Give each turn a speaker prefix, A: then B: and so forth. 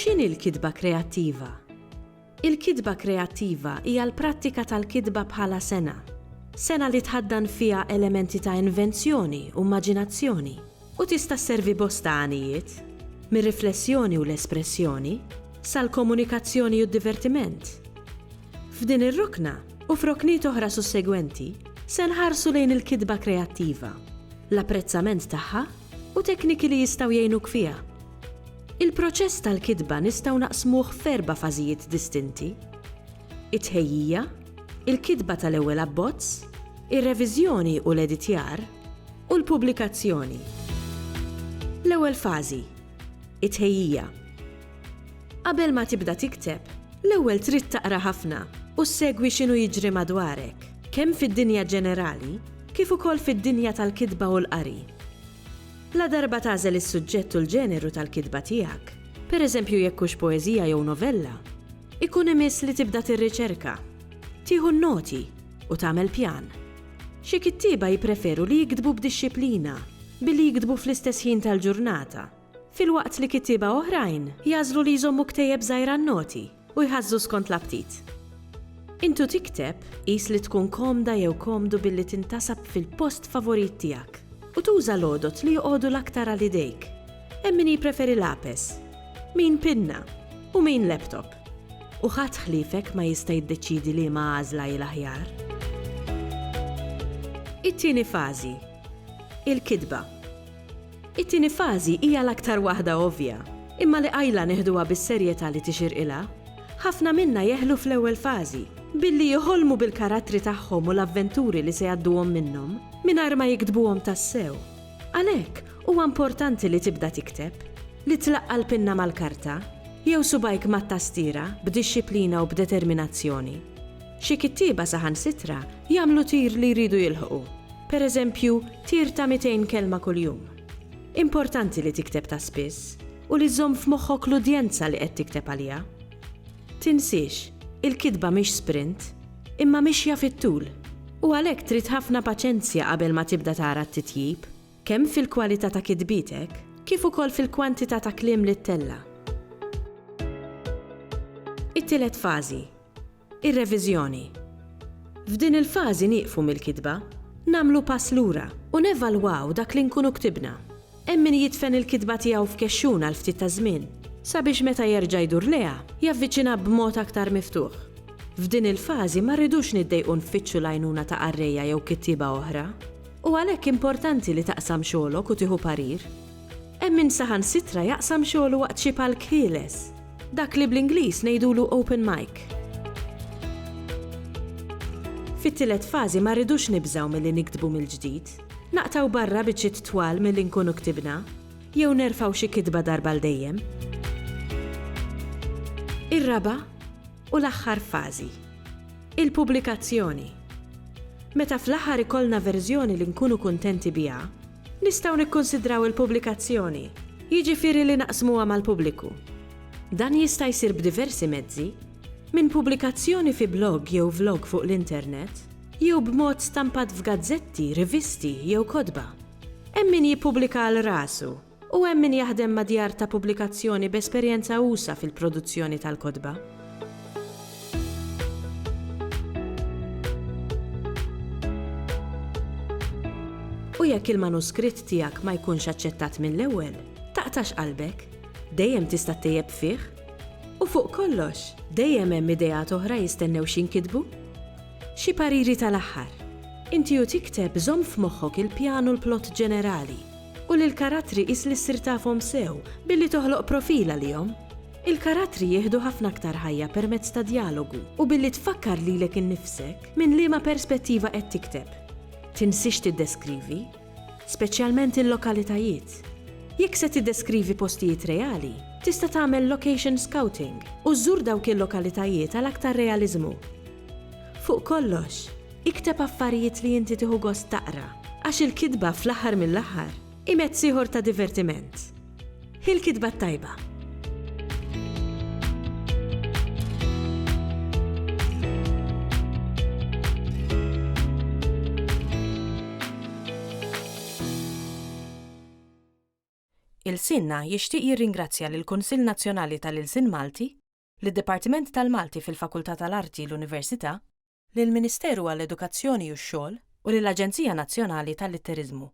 A: X'inhi l-kitba kreattiva? Il-kitba kreattiva hija l-prattika tal-kitba bħala sena li tħaddan fiha elementi ta' invenzjoni u immaġinazzjoni u tista' sservi bosta għanijiet, mir-riflessjoni u l-espressjoni sal-komunikazzjoni u d-divertiment. F'din ir-rukna u f'rokniet oħra sussegwenti se nħarsu lejn il-kitba kreattiva, l-apprezzament tagħha u tekniki li jistgħu jgħinuk fiha. Il-proċess tal-kitba nistgħu naqsmuh f'erba' fażijiet distinti: it-tħejjija, il-kitba tal-ewwel abbozz, ir-reviżjoni u l-editjar u l-pubblikazzjoni. L-ewwel fażi, it-tħejjija. Qabel ma tibda tikteb, l-ewwel trid taqra ħafna u ssegwi x'inhu jiġri madwarek, kemm fid-dinja ġenerali kif ukoll fid-dinja tal-kitba u l-qari. La darba tagħżel is-suġġett u l-ġeneru tal-kitba tiegħek, pereżempju jekk hux poeżija jew novella, ikun imiss li tibda tirriċerka, tieħu n-noti u tagħmel pjan. Xi kittieba jippreferu li jiktbu b'dixxiplina billi jiktbu fl-istess ħin tal-ġurnata, filwaqt li kittieba oħrajn jażlu li jżommu ktejjeb żgħira n-noti u jħażżu skont l-aptit. Intu tikteb qis li tkun komda jew komdu billi tintasab fil-post favorit tiegħek u tuża l-għodot li joqogħdu l-aktar għal idejk. Hemm min jippreferi lapes, min pinna u min laptop. U ħadd ħliefek ma jista' jiddeċiedi li ma għażla hi l-aħjar. It-tieni fażi, il-kitba. It-tieni fażi hija l-aktar waħda ovvja, imma li qajla neħduha bis-serjetà li tixirqilha. Ħafna minna jeħlu fl-ewwel fażi billi jħolmu bil-karattri tagħhom u l-avventuri li se jgħadduhom minnhom mingħajr ma jiktbuhom tas-sew. Għalhekk huwa importanti li tibda tikteb, li tlaqqa l-pinna mal-karta, jew subajk mat-tastiera b'dixxiplina u b'determinazzjoni. Xi kittieba saħansitra jagħmlu tir li jridu jilħqu, pereżempju tir ta' 200 kelma kuljum. Importanti li tikteb ta' spiss u li żomm f'moħħok l-udjenza li qed tikteb għaliha. Tinsiex, il-kitba mhix sprint, imma mixja fit-tul. U għalhekk trid ħafna paċenzja qabel ma tibda tara t-titjib, kemm fil-kwalità ta' kitbitek, kif ukoll fil-kwantità ta' kliem li ttella. It-tielet fażi, ir-reviżjoni. F'din il-fażi nieqfu mill-kitba, nagħmlu pass lura u nevalwaw dak li nkunu ktibna. Hemm min jitfen il-kitba tiegħu f'kexxuna l ftit ta' żmien, sabiex meta jerġa' jdur leha javviċina b'mod aktar miftuħ. F'din il-fażi ma rridux niddejqu nfittxu l-għajnuna ta' qarrejja jew kittieba oħra, u għalhekk importanti li taqsam xogħolok u tieħu parir. Hemm min saħansitra jaqsam xogħlu waqt xi palk ħieles, dak li bl-Ingliż ngħidulu open mic. Fit-tielet fażi ma rridux nibżgħu milli niktbu mill-ġdid, naqtaw barra biċċiet twal milli nkunu ktibna, jew nerfgħu xi kitba darba l dejjem. Ir-raba' u l-aħħar fażi, il-pubblikazzjoni. Meta fl-aħħar ikollna verżjoni li nkunu kuntenti biha, nistgħu nikkonsidraw il-pubblikazzjoni, jiġifieri li naqsmuha mal-pubbliku. Dan jista' jsir b'diversi mezzi, minn pubblikazzjoni fi blog jew vlog fuq l-internet, jew b'mod stampat f'gazzetti, rivisti jew kodba. Hemm min jippubblika għal rasu u hemm min jaħdem ma' djar ta' pubblikazzjoni b'esperjenza usa fil-produzzjoni tal-kodba. U jekk il-manuskritt tiegħek ma jkunx aċċettat mill-ewwel, taqtax qalbek, dejjem tista' tejjeb fih. U fuq kollox, dejjem hemm ideat oħra jistennew x'inkitbu. Xi pariri tal-aħħar. Inti u tikteb żomm f'moħħok il-pjan u l-plott ġenerali u li l-karattri qis li ssir tafhom sew billi toħloq profil għalihom. Il-karattri jieħdu ħafna aktar ħajja permezz ta' dialogu u billi tfakkar lilek innifsek minn liema perspettiva qed tikteb. Tinsix tiddeskrivi, speċjalment il-lokalitajiet. Jekk se tiddeskrivi postijiet reali, tista' tagħmel location scouting u żżur dawk il-lokalitajiet għal aktar realiżmu. Fuq kollox, ikteb affarijiet li inti tieħu gost taqra, għax il-kitba fl-aħħar mill-aħħar imezz ieħor ta' divertiment. Il-kitba tajba. Ilsienna jixtieq jirringrazzja lill-Kunsill Nazzjonali tal-Ilsien Malti, lid-Dipartiment tal-Malti fil-Fakultà tal-Arti l-Università, lill-Ministeru għall-Edukazzjoni u x-Xogħol u lill-Aġenzija Nazzjonali tal-Litteriżmu.